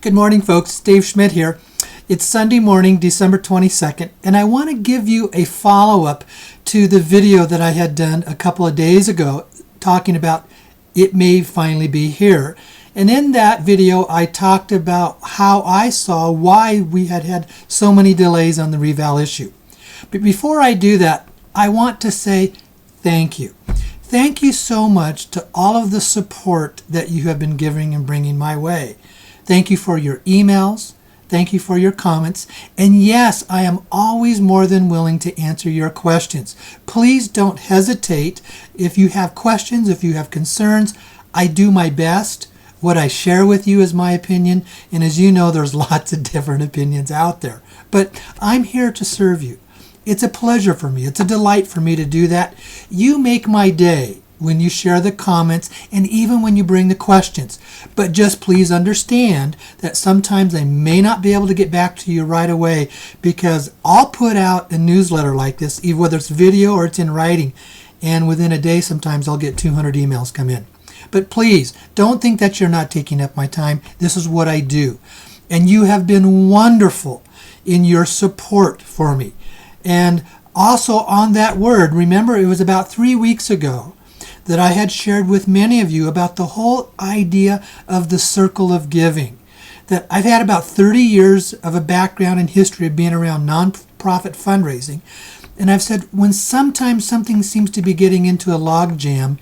Good morning, folks. Dave Schmidt here. It's Sunday morning, December 22nd, and I want to give you a follow-up to the video that I had done a couple of days ago talking about it may finally be here. And in that video, I talked about how I saw why we had had so many delays on the Reval issue. But before I do that, I want to say thank you. Thank you so much to all of the support that you have been giving and bringing my way. Thank you for your emails. Thank you for your comments. And yes, I am always more than willing to answer your questions. Please don't hesitate. If you have questions, if you have concerns, I do my best. What I share with you is my opinion. And as you know, there's lots of different opinions out there. But I'm here to serve you. It's a pleasure for me. It's a delight for me to do that. You make my day when you share the comments and even when you bring the questions. But just please understand that sometimes I may not be able to get back to you right away because I'll put out a newsletter like this, whether it's video or it's in writing, and within a day sometimes I'll get 200 emails come in. But please, don't think that you're not taking up my time. This is what I do. And you have been wonderful in your support for me. And also on that word, remember it was about 3 weeks ago that I had shared with many of you about the whole idea of the circle of giving. That I've had about 30 years of a background and history of being around nonprofit fundraising. And I've said when sometimes something seems to be getting into a log jam,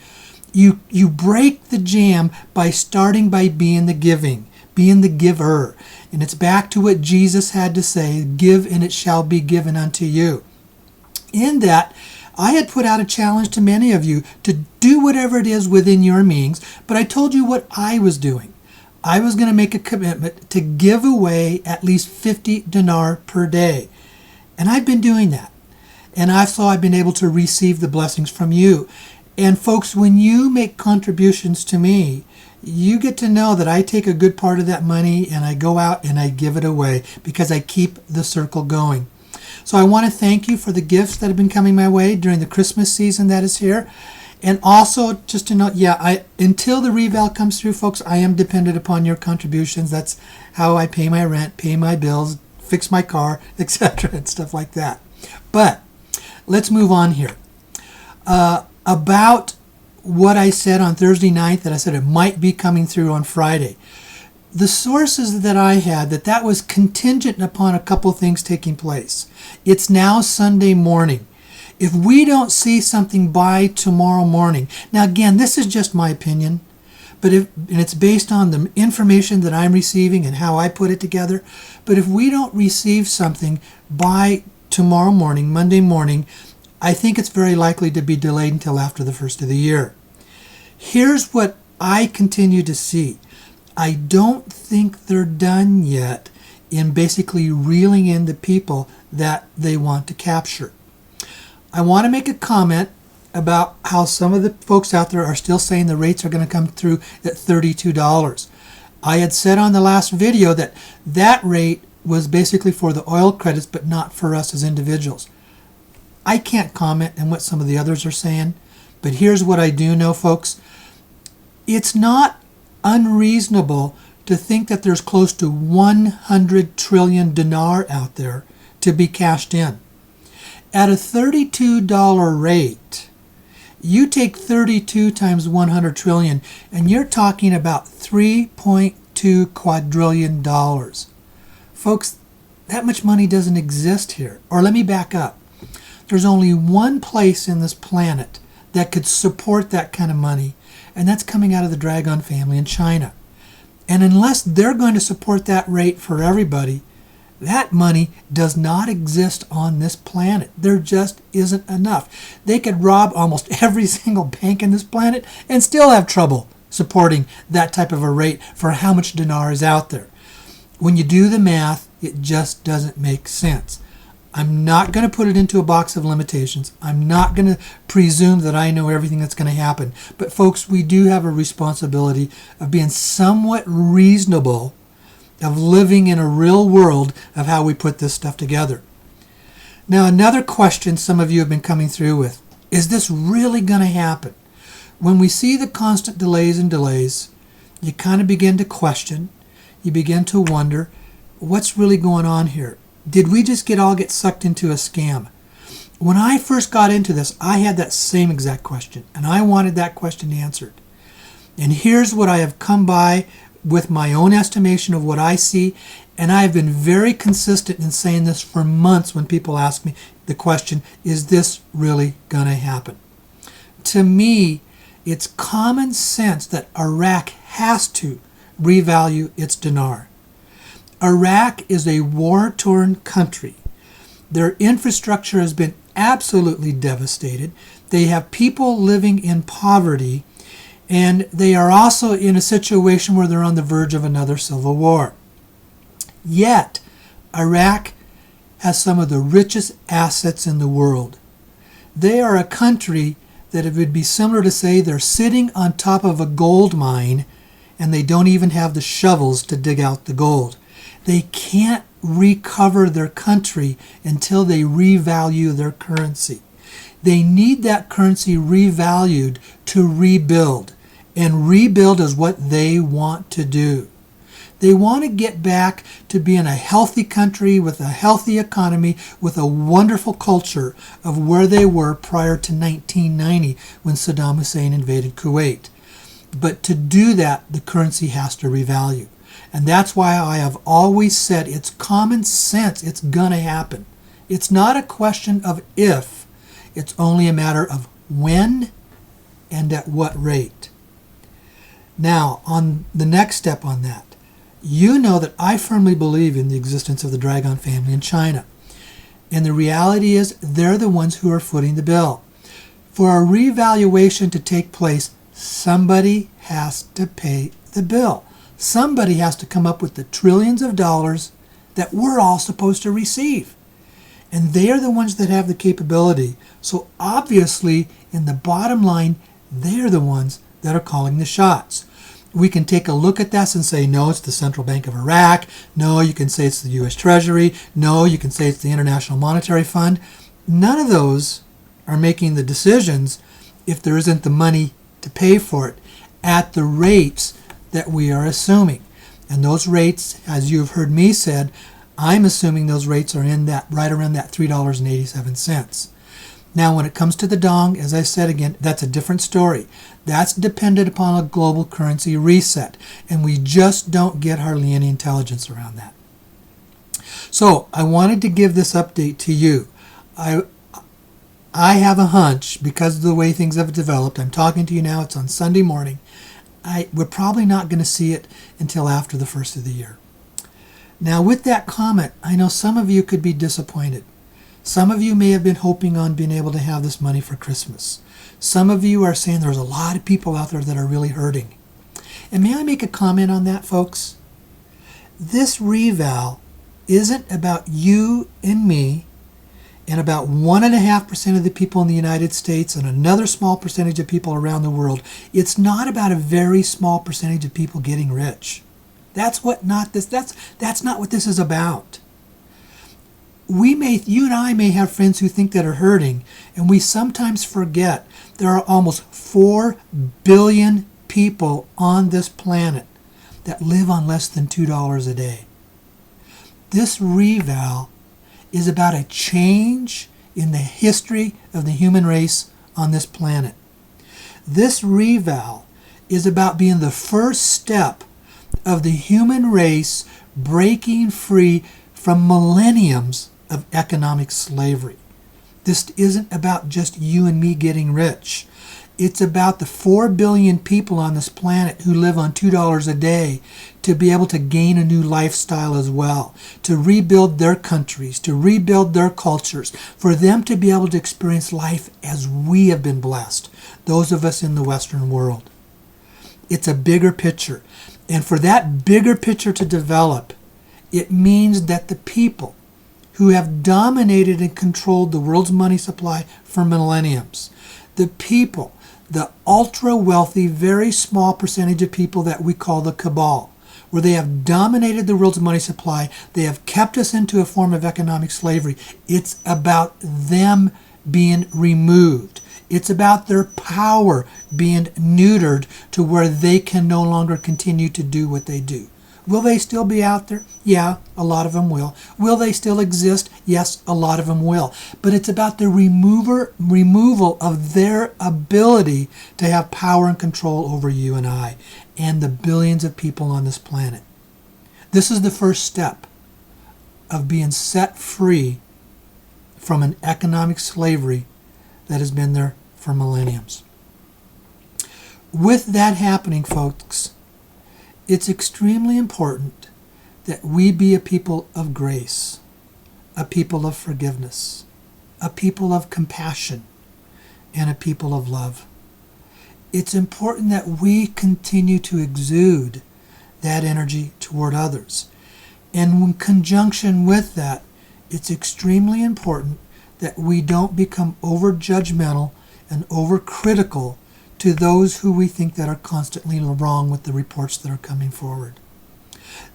you break the jam by starting by being the giver. And it's back to what Jesus had to say, give and it shall be given unto you. In that, I had put out a challenge to many of you to do whatever it is within your means, but I told you what I was doing. I was going to make a commitment to give away at least 50 dinar per day. And I've been doing that. And I've been able to receive the blessings from you. And folks, when you make contributions to me, you get to know that I take a good part of that money and I go out and I give it away because I keep the circle going. So I want to thank you for the gifts that have been coming my way during the Christmas season that is here. And also just to note, until the Reval comes through, folks, I am dependent upon your contributions. That's how I pay my rent, pay my bills, fix my car, etc. and stuff like that. But let's move on here. About what I said on Thursday night, that I said it might be coming through on Friday. The sources that I had, that was contingent upon a couple things taking place. It's now Sunday morning. If we don't see something by tomorrow morning, now again, this is just my opinion, and it's based on the information that I'm receiving and how I put it together, but if we don't receive something by tomorrow morning, Monday morning, I think it's very likely to be delayed until after the first of the year. Here's what I continue to see. I don't think they're done yet in basically reeling in the people that they want to capture. I want to make a comment about how some of the folks out there are still saying the rates are going to come through at $32. I had said on the last video that rate was basically for the oil credits, but not for us as individuals. I can't comment on what some of the others are saying, but here's what I do know, folks. It's not unreasonable to think that there's close to 100 trillion dinar out there to be cashed in. At a $32 rate, you take 32 times 100 trillion, and you're talking about $3.2 quadrillion. Folks, that much money doesn't exist here. Or let me back up. There's only one place in this planet that could support that kind of money, and that's coming out of the Dragon family in China. And unless they're going to support that rate for everybody, that money does not exist on this planet. There just isn't enough. They could rob almost every single bank in this planet and still have trouble supporting that type of a rate for how much dinar is out there. When you do the math, it just doesn't make sense. I'm not going to put it into a box of limitations. I'm not going to presume that I know everything that's going to happen. But folks, we do have a responsibility of being somewhat reasonable, of living in a real world of how we put this stuff together. Now, another question some of you have been coming through with, is this really going to happen? When we see the constant delays, you kind of begin to question. you begin to wonder, what's really going on here? Did we just get sucked into a scam? When I first got into this, I had that same exact question, and I wanted that question answered. And here's what I have come by with my own estimation of what I see, and I have been very consistent in saying this for months when people ask me the question, is this really going to happen? To me, it's common sense that Iraq has to revalue its dinar. Iraq is a war-torn country. Their infrastructure has been absolutely devastated. They have people living in poverty, and they are also in a situation where they're on the verge of another civil war. Yet, Iraq has some of the richest assets in the world. They are a country that it would be similar to say they're sitting on top of a gold mine and they don't even have the shovels to dig out the gold. They can't recover their country until they revalue their currency. They need that currency revalued to rebuild. And rebuild is what they want to do. They want to get back to being a healthy country with a healthy economy, with a wonderful culture of where they were prior to 1990 when Saddam Hussein invaded Kuwait. But to do that, the currency has to revalue. And that's why I have always said it's common sense, it's going to happen. It's not a question of if, it's only a matter of when and at what rate. Now, on the next step on that, you know that I firmly believe in the existence of the Dragon family in China. And the reality is they're the ones who are footing the bill. For a revaluation to take place, somebody has to pay the bill. Somebody has to come up with the trillions of dollars that we're all supposed to receive. And they are the ones that have the capability. So obviously, in the bottom line, they're the ones that are calling the shots. We can take a look at this and say, no, it's the Central Bank of Iraq. No, you can say it's the U.S. Treasury. No, you can say it's the International Monetary Fund. None of those are making the decisions if there isn't the money to pay for it at the rates that we are assuming. And those rates, as you have heard me said, I'm assuming those rates are in that right around that $3.87. Now, when it comes to the dong, as I said again, that's a different story. That's dependent upon a global currency reset, and we just don't get hardly any intelligence around that. So, I wanted to give this update to you. I have a hunch, because of the way things have developed, I'm talking to you now, it's on Sunday morning, we're probably not going to see it until after the first of the year. Now, with that comment, I know some of you could be disappointed. Some of you may have been hoping on being able to have this money for Christmas. Some of you are saying there's a lot of people out there that are really hurting. And may I make a comment on that, folks? This reval isn't about you and me and about 1.5% of the people in the United States and another small percentage of people around the world. It's not about a very small percentage of people getting rich. That's not what this is about. You and I may have friends who think that are hurting, and we sometimes forget there are almost 4 billion people on this planet that live on less than $2 a day. This reval is about a change in the history of the human race on this planet. This reval is about being the first step of the human race breaking free from millenniums of economic slavery. This isn't about just you and me getting rich. It's about the 4 billion people on this planet who live on $2 a day to be able to gain a new lifestyle as well, to rebuild their countries, to rebuild their cultures, for them to be able to experience life as we have been blessed, those of us in the Western world. It's a bigger picture. And for that bigger picture to develop, it means that the people who have dominated and controlled the world's money supply for millenniums, the people, the ultra-wealthy, very small percentage of people that we call the cabal, where they have dominated the world's money supply, they have kept us into a form of economic slavery. It's about them being removed. It's about their power being neutered to where they can no longer continue to do what they do. Will they still be out there? Yeah, a lot of them will. Will they still exist? Yes, a lot of them will. But it's about the removal of their ability to have power and control over you and I and the billions of people on this planet. This is the first step of being set free from an economic slavery that has been there for millenniums. With that happening, folks, it's extremely important that we be a people of grace, a people of forgiveness, a people of compassion, and a people of love. It's important that we continue to exude that energy toward others. And in conjunction with that, it's extremely important that we don't become over-judgmental and over-critical to those who we think that are constantly wrong with the reports that are coming forward.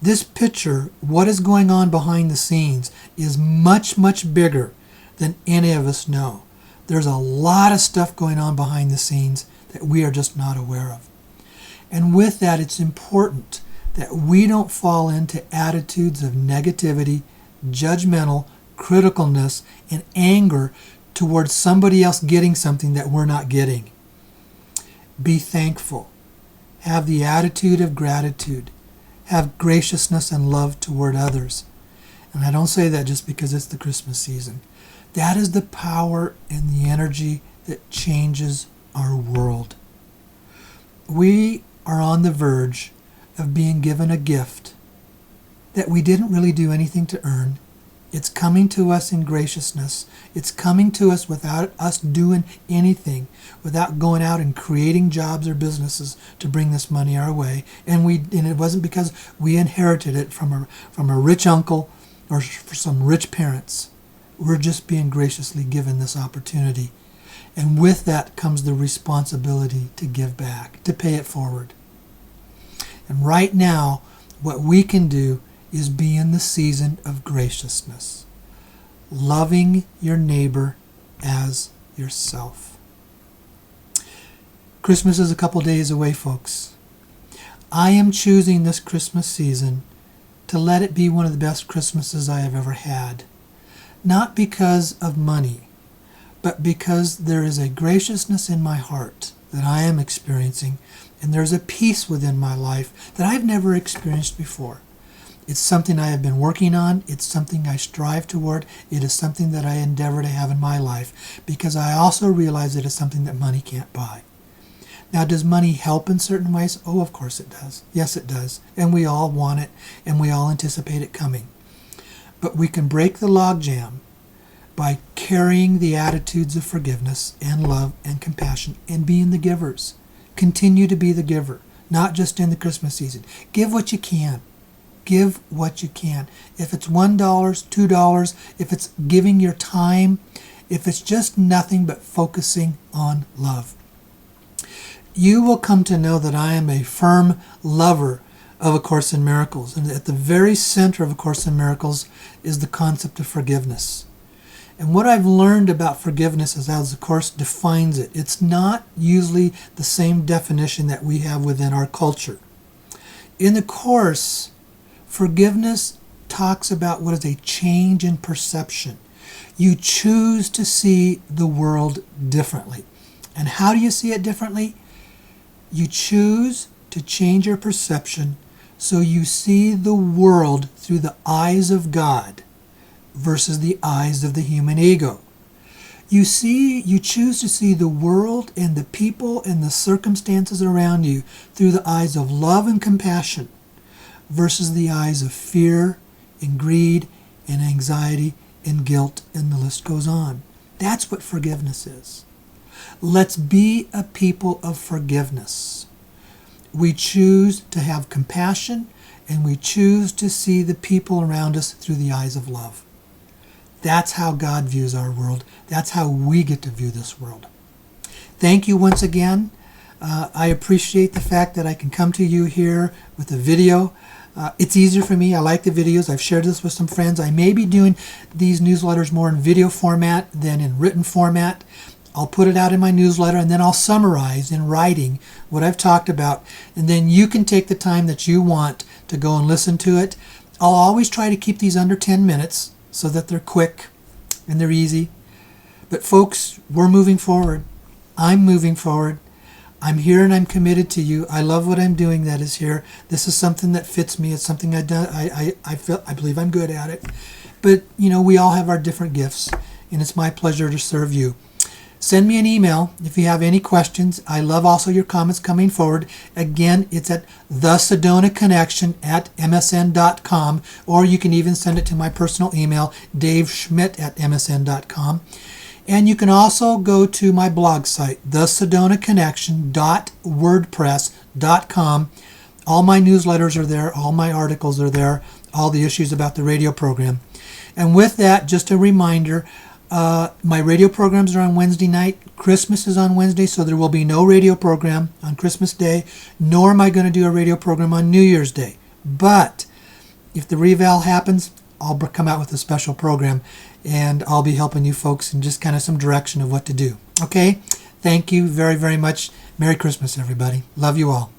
This picture, what is going on behind the scenes, is much, much bigger than any of us know. There's a lot of stuff going on behind the scenes that we are just not aware of. And with that, it's important that we don't fall into attitudes of negativity, judgmental, criticalness, and anger towards somebody else getting something that we're not getting. Be thankful. Have the attitude of gratitude. Have graciousness and love toward others. And I don't say that just because it's the Christmas season. That is the power and the energy that changes our world. We are on the verge of being given a gift that we didn't really do anything to earn. It's coming to us in graciousness. It's coming to us without us doing anything, without going out and creating jobs or businesses to bring this money our way. And it wasn't because we inherited it from a rich uncle or some rich parents. We're just being graciously given this opportunity. And with that comes the responsibility to give back, to pay it forward. And right now, what we can do is be in the season of graciousness, loving your neighbor as yourself. Christmas is a couple days away, folks. I am choosing this Christmas season to let it be one of the best Christmases I have ever had. Not because of money, but because there is a graciousness in my heart that I am experiencing, and there's a peace within my life that I've never experienced before. It's something I have been working on. It's something I strive toward. It is something that I endeavor to have in my life because I also realize it is something that money can't buy. Now, does money help in certain ways? Oh, of course it does. Yes, it does. And we all want it, and we all anticipate it coming. But we can break the logjam by carrying the attitudes of forgiveness and love and compassion and being the givers. Continue to be the giver, not just in the Christmas season. Give what you can. Give what you can. If it's $1, $2, if it's giving your time, if it's just nothing but focusing on love. You will come to know that I am a firm lover of A Course in Miracles. And at the very center of A Course in Miracles is the concept of forgiveness. And what I've learned about forgiveness is as the Course defines it. It's not usually the same definition that we have within our culture. In the Course, forgiveness talks about what is a change in perception. You choose to see the world differently. And how do you see it differently? You choose to change your perception so you see the world through the eyes of God versus the eyes of the human ego. You choose to see the world and the people and the circumstances around you through the eyes of love and compassion versus the eyes of fear and greed and anxiety and guilt, and the list goes on. That's what forgiveness is. Let's be a people of forgiveness. We choose to have compassion, and we choose to see the people around us through the eyes of love. That's how God views our world. That's how we get to view this world. Thank you once again. I appreciate the fact that I can come to you here with a video. It's easier for me. I like the videos. I've shared this with some friends. I may be doing these newsletters more in video format than in written format. I'll put it out in my newsletter, and then I'll summarize in writing what I've talked about, and then you can take the time that you want to go and listen to it. I'll always try to keep these under 10 minutes so that they're quick and they're easy. But folks, we're moving forward. I'm moving forward. I'm here and I'm committed to you. I love what I'm doing that is here. This is something that fits me. It's something I believe I'm good at it. But, we all have our different gifts, and it's my pleasure to serve you. Send me an email if you have any questions. I love also your comments coming forward. Again, it's at thesedonaconnection@msn.com, or you can even send it to my personal email, daveschmidt@msn.com. And you can also go to my blog site, thesedonaconnection.wordpress.com. All my newsletters are there. All my articles are there. All the issues about the radio program. And with that, just a reminder, my radio programs are on Wednesday night. Christmas is on Wednesday, so there will be no radio program on Christmas Day, nor am I going to do a radio program on New Year's Day. But if the Reval happens, I'll come out with a special program, and I'll be helping you folks in just kind of some direction of what to do. Okay? Thank you very, very much. Merry Christmas, everybody. Love you all.